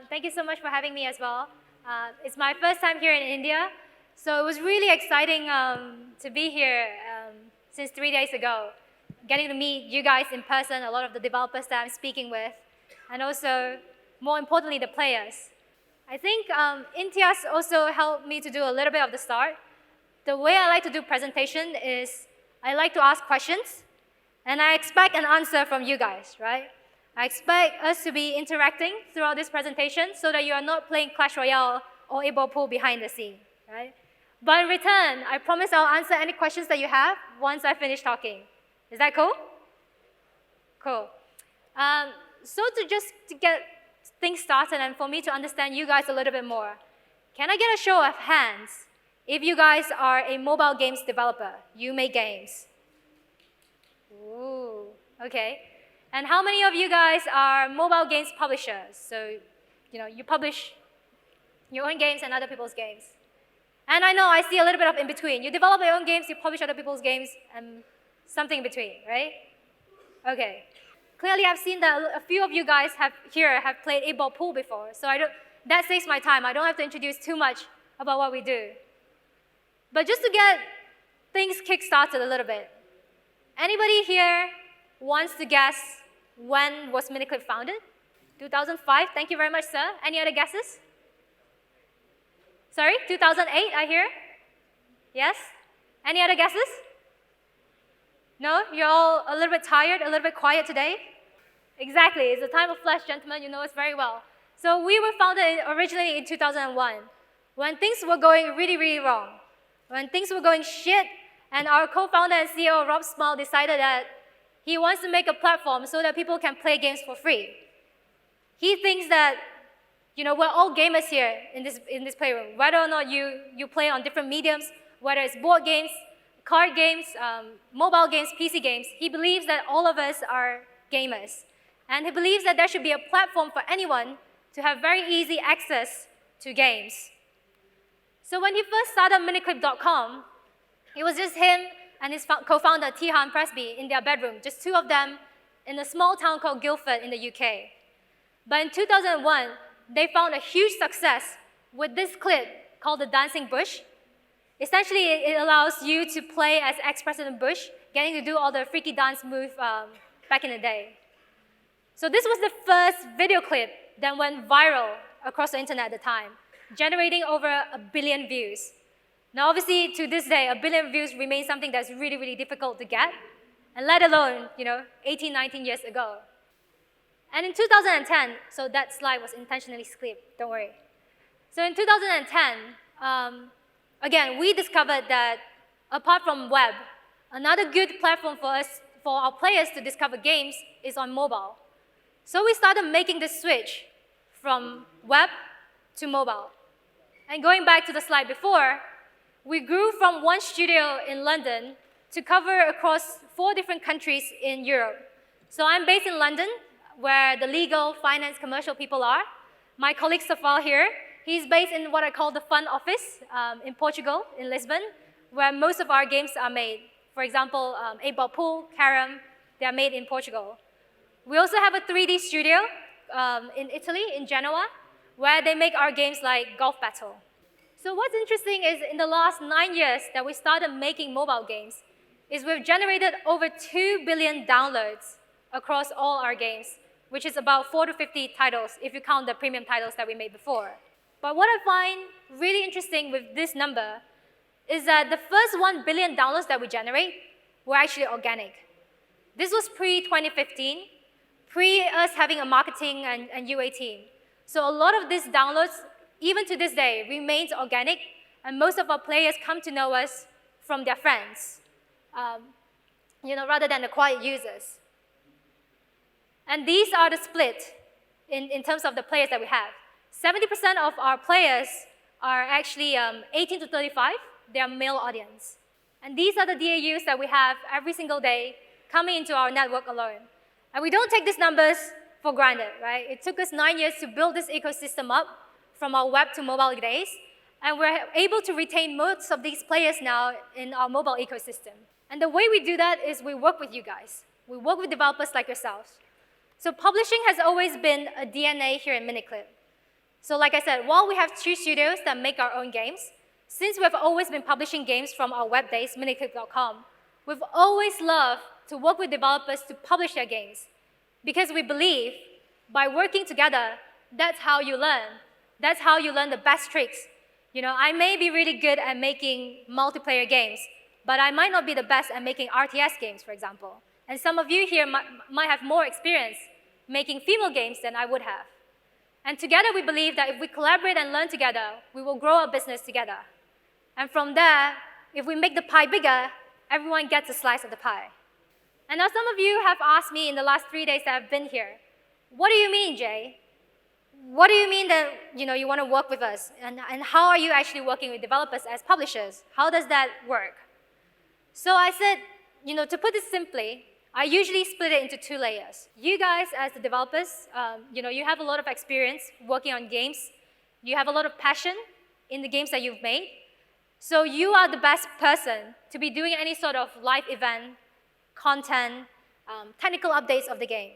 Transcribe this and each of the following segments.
Thank you so much for having me as well. It's my first time here in India, so it was really exciting to be here since 3 days ago, getting to meet you guys in person, a lot of the developers that I'm speaking with, and also, more importantly, the players. I think Intias also helped me to do a little bit of the start. The way I like to do presentation is I like to ask questions, and I expect an answer from you guys, right? I expect us to be interacting throughout this presentation so that you are not playing Clash Royale or 8-ball pool behind the scene, right? But in return, I promise I'll answer any questions that you have once I finish talking. Is that cool? Cool. So to get things started and for me to understand you guys a little bit more, can I get a show of hands if you guys are a mobile games developer? You make games. Ooh, okay. And how many of you guys are mobile games publishers? So, you publish your own games and other people's games. And I know I see a little bit of in between. You develop your own games, you publish other people's games, and something in between, right? Okay. Clearly, I've seen that a few of you guys have played 8-ball pool before, so that saves my time. I don't have to introduce too much about what we do. But just to get things kick-started a little bit, anybody here wants to guess when was Miniclip founded? 2005, thank you very much, sir. Any other guesses? Sorry, 2008, I hear? Yes? Any other guesses? No? You're all a little bit tired, a little bit quiet today? Exactly, it's the time of flesh, gentlemen, you know us very well. So we were founded originally in 2001, when things were going really, really wrong. When things were going shit, and our co-founder and CEO, Rob Small, decided that he wants to make a platform so that people can play games for free. He thinks that, we're all gamers here in this playroom. Whether or not you play on different mediums, whether it's board games, card games, mobile games, PC games, he believes that all of us are gamers. And he believes that there should be a platform for anyone to have very easy access to games. So when he first started Miniclip.com, it was just him and his co-founder, Tihan Presby, in their bedroom, just two of them in a small town called Guildford in the UK. But in 2001, they found a huge success with this clip called the Dancing Bush. Essentially, it allows you to play as ex-President Bush, getting to do all the freaky dance moves back in the day. So this was the first video clip that went viral across the internet at the time, generating over 1 billion views. Now, obviously, to this day, 1 billion views remains something that's really, really difficult to get, and let alone, 18, 19 years ago. And in 2010, so that slide was intentionally skipped, don't worry. So in 2010, again, we discovered that apart from web, another good platform for our players to discover games is on mobile. So we started making this switch from web to mobile. And going back to the slide before, we grew from one studio in London to cover across 4 different countries in Europe. So I'm based in London, where the legal, finance, commercial people are. My colleague Safal here, he's based in what I call the fun office in Portugal, in Lisbon, where most of our games are made. For example, 8-ball pool, carom, they are made in Portugal. We also have a 3D studio in Italy, in Genoa, where they make our games like Golf Battle. So what's interesting is in the last 9 years that we started making mobile games, is we've generated over 2 billion downloads across all our games, which is about 4 to 50 titles if you count the premium titles that we made before. But what I find really interesting with this number is that the first 1 billion downloads that we generate were actually organic. This was pre-2015, pre-us having a marketing and UA team. So a lot of these downloads, even to this day, remains organic, and most of our players come to know us from their friends, rather than the quiet users. And these are the split in terms of the players that we have. 70% of our players are actually 18 to 35. They are male audience. And these are the DAUs that we have every single day coming into our network alone. And we don't take these numbers for granted, right? It took us 9 years to build this ecosystem up from our web to mobile days, and we're able to retain most of these players now in our mobile ecosystem. And the way we do that is we work with you guys. We work with developers like yourselves. So publishing has always been a DNA here in Miniclip. So like I said, while we have 2 studios that make our own games, since we've always been publishing games from our web base, miniclip.com, we've always loved to work with developers to publish their games. Because we believe by working together, that's how you learn. That's how you learn the best tricks. I may be really good at making multiplayer games, but I might not be the best at making RTS games, for example. And some of you here might have more experience making female games than I would have. And together we believe that if we collaborate and learn together, we will grow our business together. And from there, if we make the pie bigger, everyone gets a slice of the pie. And now some of you have asked me in the last 3 days that I've been here, what do you mean, Jay? What do you mean that you want to work with us? And how are you actually working with developers as publishers? How does that work? So I said, to put it simply, I usually split it into 2 layers. You guys, as the developers, you have a lot of experience working on games. You have a lot of passion in the games that you've made. So you are the best person to be doing any sort of live event, content, technical updates of the game.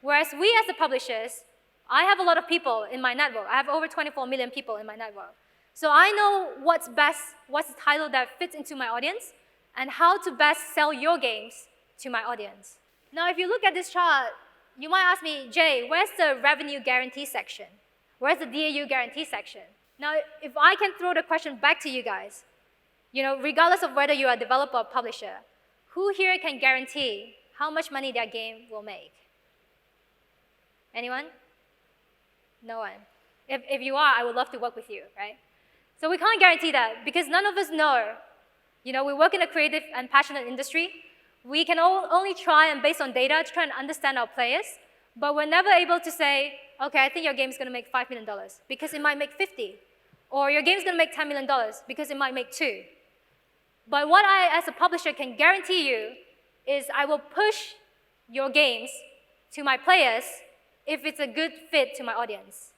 Whereas we, as the publishers, I have a lot of people in my network. I have over 24 million people in my network. So I know what's best, what's the title that fits into my audience, and how to best sell your games to my audience. Now, if you look at this chart, you might ask me, Jay, where's the revenue guarantee section? Where's the DAU guarantee section? Now, if I can throw the question back to you guys, regardless of whether you're a developer or publisher, who here can guarantee how much money their game will make? Anyone? No one. If you are, I would love to work with you, right? So we can't guarantee that because none of us know. We work in a creative and passionate industry. We can only try and based on data to try and understand our players, but we're never able to say, okay, I think your game is going to make $5 million because it might make 50, or your game is going to make $10 million because it might make 2. But what I, as a publisher, can guarantee you is I will push your games to my players if it's a good fit to my audience.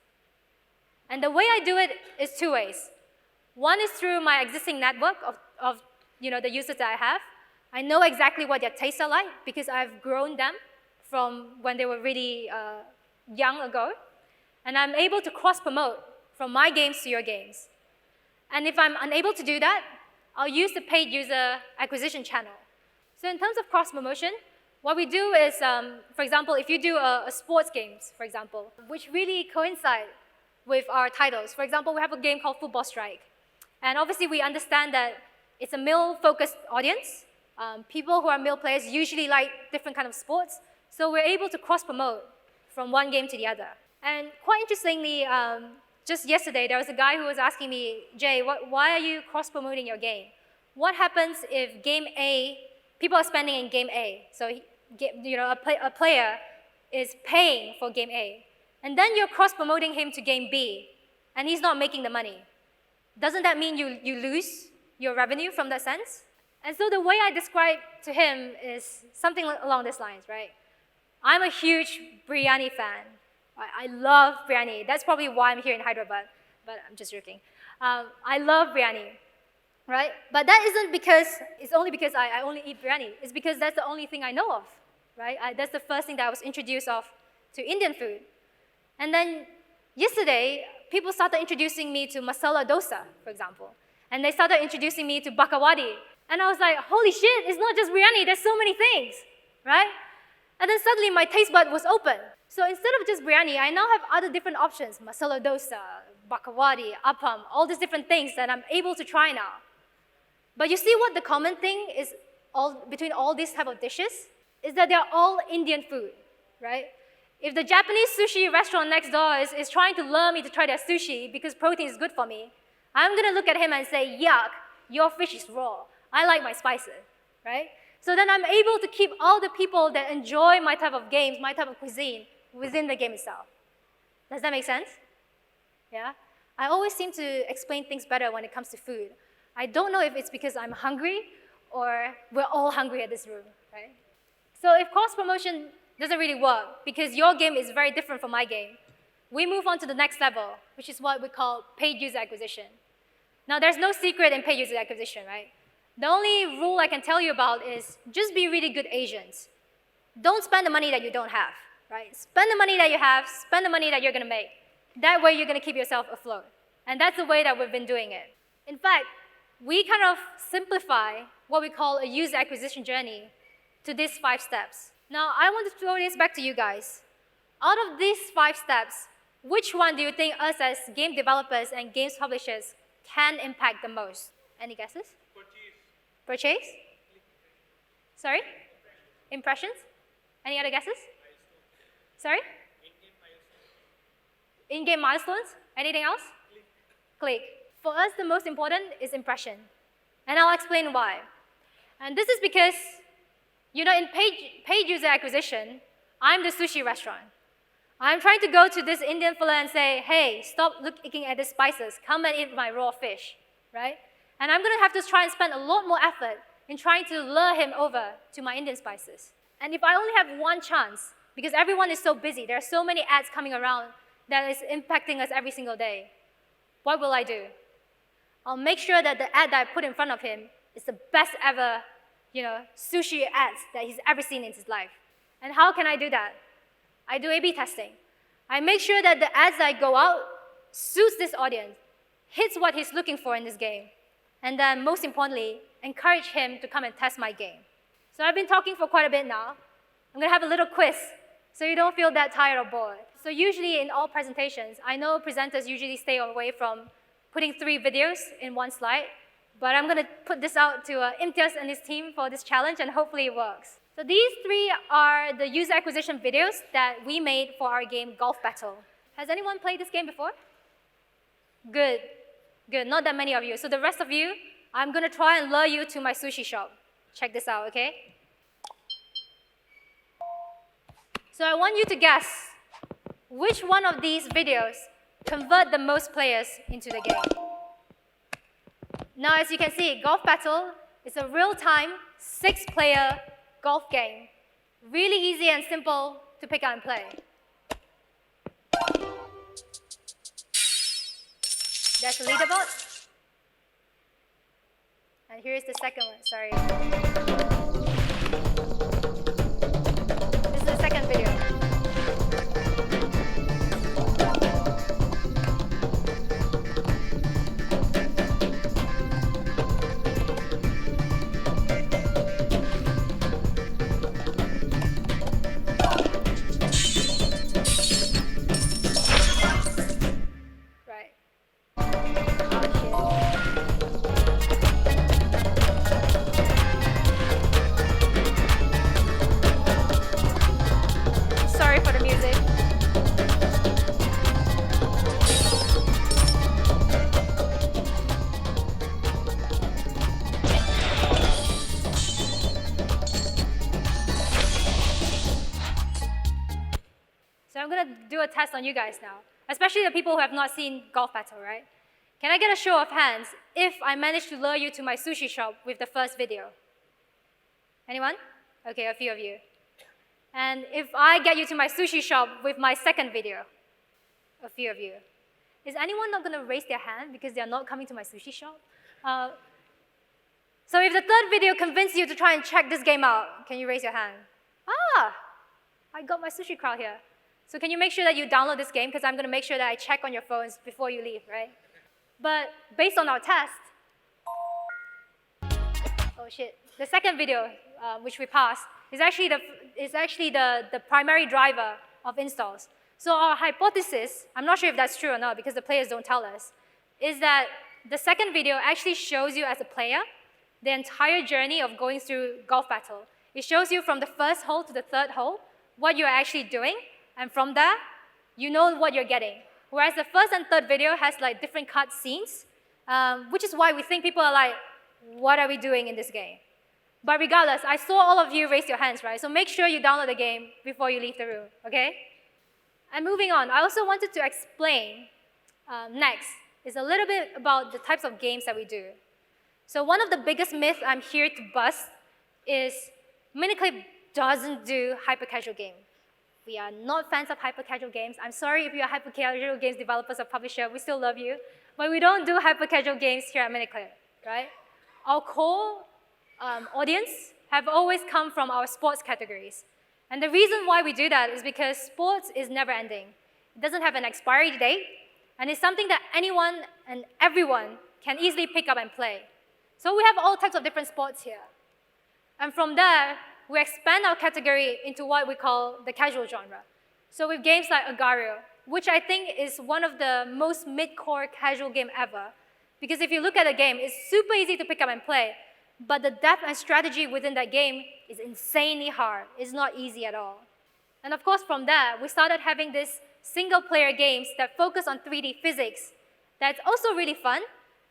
And the way I do it is 2 ways. One is through my existing network of the users that I have. I know exactly what their tastes are like because I've grown them from when they were really young ago. And I'm able to cross-promote from my games to your games. And if I'm unable to do that, I'll use the paid user acquisition channel. So in terms of cross-promotion, what we do is, for example, if you do a sports games, for example, which really coincide with our titles. For example, we have a game called Football Strike. And obviously, we understand that it's a male-focused audience. People who are male players usually like different kind of sports. So we're able to cross-promote from one game to the other. And quite interestingly, just yesterday, there was a guy who was asking me, Jay, why are you cross-promoting your game? What happens if game A, people are spending in game A? So a player is paying for game A. And then you're cross-promoting him to game B, and he's not making the money. Doesn't that mean you lose your revenue from that sense? And so the way I describe to him is something along these lines, right? I'm a huge biryani fan. I love biryani. That's probably why I'm here in Hyderabad, but I'm just joking. I love biryani, right? But that isn't because, it's only because I only eat biryani. It's because that's the only thing I know of, right? That's the first thing that I was introduced to Indian food. And then yesterday, people started introducing me to masala dosa, for example. And they started introducing me to bakawadi. And I was like, holy shit, it's not just biryani, there's so many things, right? And then suddenly my taste bud was open. So instead of just biryani, I now have other different options, masala dosa, bakawadi, appam, all these different things that I'm able to try now. But you see what the common thing is between all these type of dishes? Is that they're all Indian food, right? If the Japanese sushi restaurant next door is trying to lure me to try their sushi because protein is good for me, I'm going to look at him and say, yuck, your fish is raw. I like my spices, right? So then I'm able to keep all the people that enjoy my type of games, my type of cuisine, within the game itself. Does that make sense? Yeah? I always seem to explain things better when it comes to food. I don't know if it's because I'm hungry or we're all hungry at this room, right? So if cross-promotion doesn't really work because your game is very different from my game, we move on to the next level, which is what we call paid user acquisition. Now, there's no secret in paid user acquisition, right? The only rule I can tell you about is just be really good agents. Don't spend the money that you don't have, right? Spend the money that you have, spend the money that you're going to make. That way you're going to keep yourself afloat. And that's the way that we've been doing it. In fact, we kind of simplify what we call a user acquisition journey to these 5 steps. Now, I want to throw this back to you guys. Out of these 5 steps, which one do you think us as game developers and games publishers can impact the most? Any guesses? Purchase? Sorry? Impressions? Any other guesses? Sorry? In-game milestones? Anything else? Click. For us, the most important is impression. And I'll explain why. And this is because, in paid user acquisition, I'm the sushi restaurant. I'm trying to go to this Indian fella and say, hey, stop looking at the spices. Come and eat my raw fish, right? And I'm going to have to try and spend a lot more effort in trying to lure him over to my Indian spices. And if I only have one chance, because everyone is so busy, there are so many ads coming around that is impacting us every single day, what will I do? I'll make sure that the ad that I put in front of him is the best ever, sushi ads that he's ever seen in his life. And how can I do that? I do A/B testing. I make sure that the ads that go out suits this audience, hits what he's looking for in this game, and then most importantly, encourage him to come and test my game. So I've been talking for quite a bit now. I'm going to have a little quiz so you don't feel that tired or bored. So usually in all presentations, I know presenters usually stay away from putting 3 videos in one slide, but I'm going to put this out to Imtiaz and his team for this challenge, and hopefully it works. So these 3 are the user acquisition videos that we made for our game Golf Battle. Has anyone played this game before? Good, good, not that many of you. So the rest of you, I'm going to try and lure you to my sushi shop. Check this out, okay? So I want you to guess which one of these videos convert the most players into the game. Now, as you can see, Golf Battle is a real-time 6-player golf game. Really easy and simple to pick up and play. That's the leaderboard. And here's the second one, sorry. This is the second video. Do a test on you guys now, especially the people who have not seen Golf Battle, right? Can I get a show of hands if I manage to lure you to my sushi shop with the first video? Anyone? Okay, a few of you. And if I get you to my sushi shop with my second video? A few of you. Is anyone not going to raise their hand because they are not coming to my sushi shop? So if the third video convinced you to try and check this game out, can you raise your hand? Ah, I got my sushi crowd here. So can you make sure that you download this game? Because I'm going to make sure that I check on your phones before you leave, right? But based on our test, oh shit, the second video, which we passed, is actually the primary driver of installs. So our hypothesis, I'm not sure if that's true or not because the players don't tell us, is that the second video actually shows you as a player the entire journey of going through Golf Battle. It shows you from the first hole to the third hole what you're actually doing. And from there, you know what you're getting. Whereas the first and third video has like different cut scenes, which is why we think people are like, what are we doing in this game? But regardless, I saw all of you raise your hands, right? So make sure you download the game before you leave the room, okay? And moving on, I also wanted to explain next is a little bit about the types of games that we do. So one of the biggest myths I'm here to bust is Miniclip doesn't do hyper-casual games. We are not fans of hyper-casual games. I'm sorry if you're hyper-casual games developers or publisher, we still love you. But we don't do hyper-casual games here at Miniclip, right? Our core audience have always come from our sports categories. And the reason why we do that is because sports is never ending. it doesn't have an expiry date, and it's something that anyone and everyone can easily pick up and play. So we have all types of different sports here. And from there, we expand our category into what we call the casual genre. So with games like Agario, which I think is one of the most mid-core casual game ever. Because if you look at the game, it's super easy to pick up and play, but the depth and strategy within that game is insanely hard. It's not easy at all. And of course, from there, we started having these single-player games that focus on 3D physics. That's also really fun,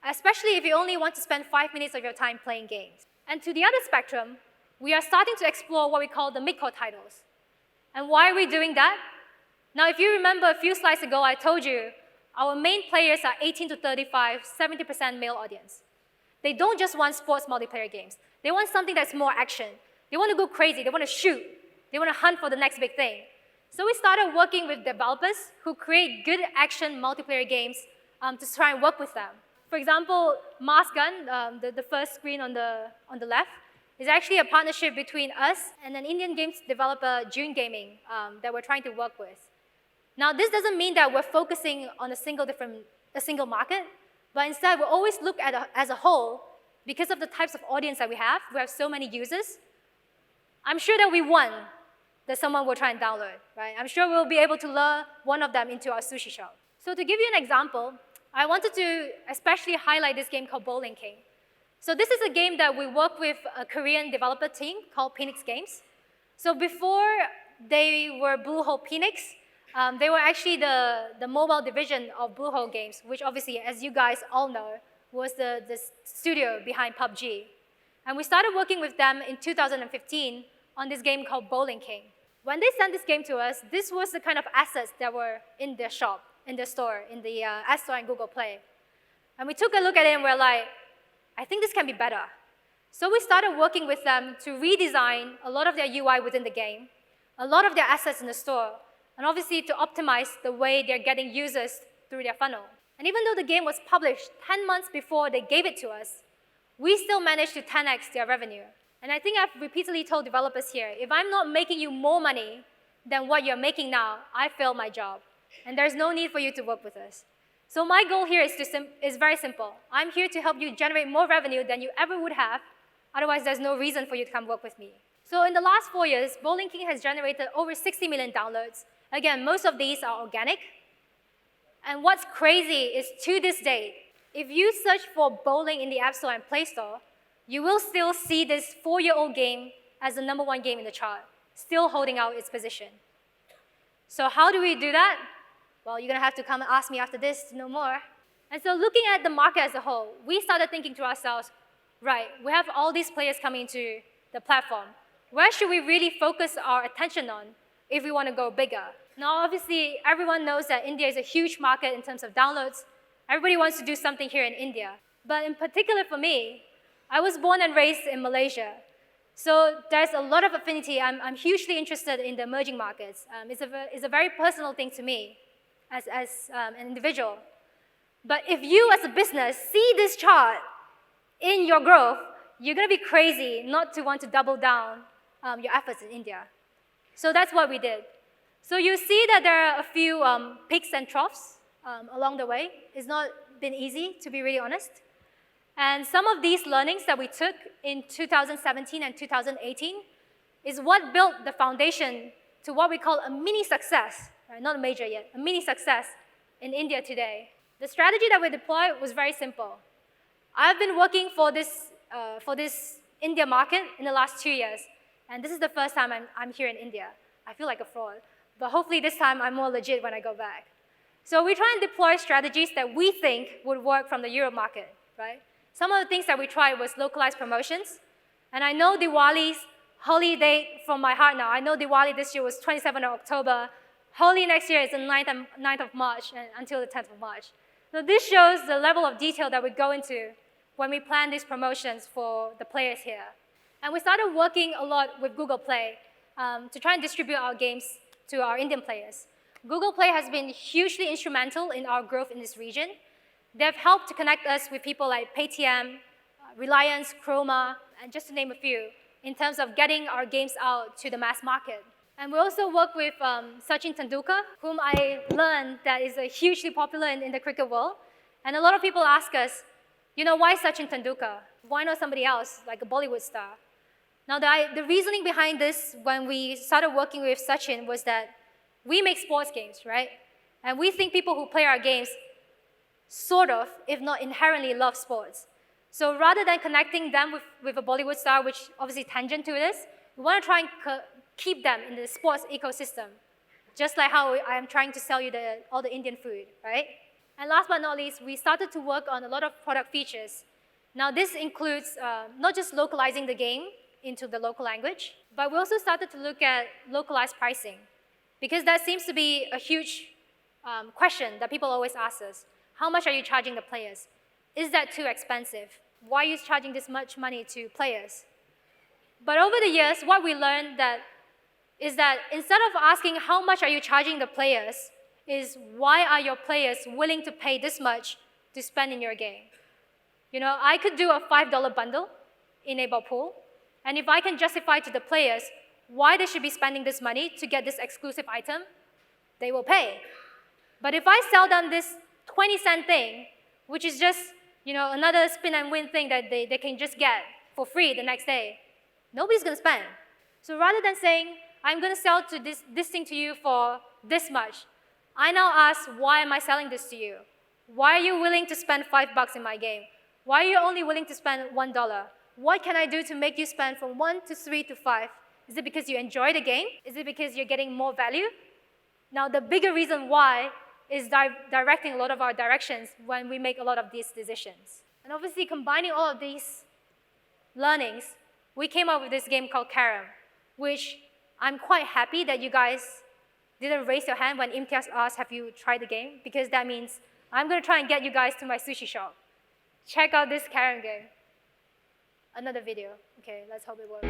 especially if you only want to spend 5 minutes of your time playing games. And to the other spectrum, we are starting to explore what we call the mid-core titles. And why are we doing that? Now, if you remember a few slides ago, I told you our main players are 18 to 35, 70% male audience. They don't just want sports multiplayer games. They want something that's more action. They want to go crazy. They want to shoot. They want to hunt for the next big thing. So we started working with developers who create good action multiplayer games to try and work with them. For example, Mask Gun, the first screen on the left, is actually a partnership between us and an Indian games developer, June Gaming, that we're trying to work with. Now, this doesn't mean that we're focusing on a single market, but instead, we always look at as a whole, because of the types of audience that we have so many users. I'm sure that we won that someone will try and download, right? I'm sure we'll be able to lure one of them into our sushi shop. So to give you an example, I wanted to especially highlight this game called Bowling King. So this is a game that we work with a Korean developer team called Phoenix Games. So before they were Bluehole Phoenix, they were actually the mobile division of Bluehole Games, which obviously, as you guys all know, was the studio behind PUBG. And we started working with them in 2015 on this game called Bowling King. When they sent this game to us, this was the kind of assets that were in their shop, in their store, in the App Store and Google Play. And we took a look at it and we're like, I think this can be better. So we started working with them to redesign a lot of their UI within the game, a lot of their assets in the store, and obviously to optimize the way they're getting users through their funnel. And even though the game was published 10 months before they gave it to us, we still managed to 10x their revenue. And I think I've repeatedly told developers here, if I'm not making you more money than what you're making now, I failed my job. And there's no need for you to work with us. So my goal here is very simple. I'm here to help you generate more revenue than you ever would have. Otherwise, there's no reason for you to come work with me. So in the last 4 years, Bowling King has generated over 60 million downloads. Again, most of these are organic. And what's crazy is to this day, if you search for bowling in the App Store and Play Store, you will still see this 4-year-old game as the #1 game in the chart, still holding out its position. So how do we do that? Well, you're going to have to come and ask me after this to know more. And so looking at the market as a whole, we started thinking to ourselves, right, we have all these players coming into the platform. Where should we really focus our attention on if we want to go bigger? Now, obviously, everyone knows that India is a huge market in terms of downloads. Everybody wants to do something here in India. But in particular for me, I was born and raised in Malaysia. So there's a lot of affinity. I'm hugely interested in the emerging markets. It's a very personal thing to me as an individual. But if you as a business see this chart in your growth, you're going to be crazy not to want to double down your efforts in India. So that's what we did. So you see that there are a few peaks and troughs along the way. It's not been easy, to be really honest. And some of these learnings that we took in 2017 and 2018 is what built the foundation to what we call a mini success, right? Not a major yet, a mini success in India today. The strategy that we deployed was very simple. I've been working for this India market in the last 2 years, and this is the first time I'm here in India. I feel like a fraud, but hopefully this time I'm more legit when I go back. So we try and deploy strategies that we think would work from the Europe market, right? Some of the things that we tried was localized promotions, and I know Diwali's Holi date from my heart now. I know Diwali this year was 27th of October. Holi next year is the 9th of March and until the 10th of March. So this shows the level of detail that we go into when we plan these promotions for the players here. And we started working a lot with Google Play to try and distribute our games to our Indian players. Google Play has been hugely instrumental in our growth in this region. They've helped to connect us with people like Paytm, Reliance, Chroma, and just to name a few, in terms of getting our games out to the mass market. And we also work with Sachin Tendulkar, whom I learned that is hugely popular in the cricket world. And a lot of people ask us, why Sachin Tendulkar? Why not somebody else, like a Bollywood star? Now, the reasoning behind this when we started working with Sachin was that we make sports games, right? And we think people who play our games sort of, if not inherently, love sports. So rather than connecting them with a Bollywood star, which obviously tangent to this, we want to try and keep them in the sports ecosystem, just like how I am trying to sell you all the Indian food, right? And last but not least, we started to work on a lot of product features. Now this includes not just localizing the game into the local language, but we also started to look at localized pricing, because that seems to be a huge question that people always ask us. How much are you charging the players? Is that too expensive? Why are you charging this much money to players? But over the years, what we learned is that instead of asking how much are you charging the players, is why are your players willing to pay this much to spend in your game? I could do a $5 bundle in a ball pool, and if I can justify to the players why they should be spending this money to get this exclusive item, they will pay. But if I sell them this 20-cent thing, which is just another spin and win thing that they can just get for free the next day, nobody's going to spend. So rather than saying, I'm going to sell this thing to you for this much, I now ask, why am I selling this to you? Why are you willing to spend $5 in my game? Why are you only willing to spend $1? What can I do to make you spend from 1 to 3 to 5? Is it because you enjoy the game? Is it because you're getting more value? Now, the bigger reason why is directing a lot of our directions when we make a lot of these decisions. And obviously, combining all of these learnings, we came up with this game called Carom, which I'm quite happy that you guys didn't raise your hand when Imtiaz asked, have you tried the game? Because that means I'm going to try and get you guys to my sushi shop. Check out this Carom game. Another video. Okay, let's hope it works.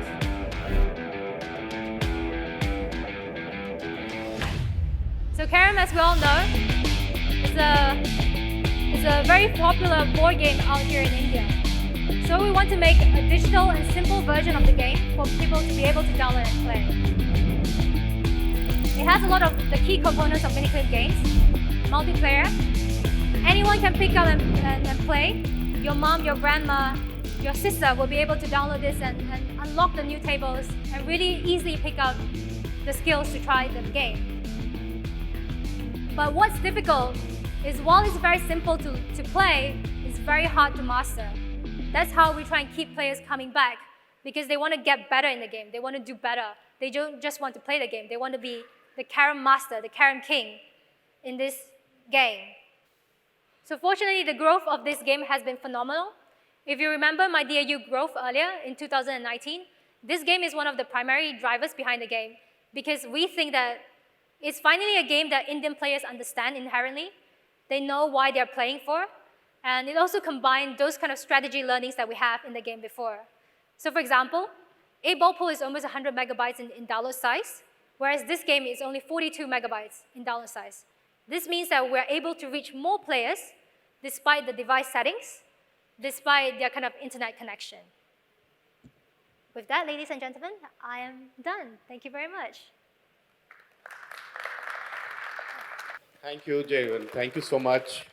So Carom, as we all know, is a very popular board game out here in India. So we want to make a digital and simple version of the game for people to be able to download and play. It has a lot of the key components of Miniclip games. Multiplayer. Anyone can pick up and play. Your mom, your grandma, your sister will be able to download this and unlock the new tables and really easily pick up the skills to try the game. But what's difficult is while it's very simple to play, it's very hard to master. That's how we try and keep players coming back, because they want to get better in the game. They want to do better. They don't just want to play the game. They want to be the Carom master, the Carom king in this game. So fortunately, the growth of this game has been phenomenal. If you remember my DAU growth earlier in 2019, this game is one of the primary drivers behind the game, because we think that it's finally a game that Indian players understand inherently. They know why they're playing for, and it also combined those kind of strategy learnings that we have in the game before. So for example, a ball pool is almost 100 megabytes in download size, whereas this game is only 42 megabytes in download size. This means that we're able to reach more players despite the device settings, despite their kind of internet connection. With that, ladies and gentlemen, I am done. Thank you very much. Thank you, Jayvian. Thank you so much.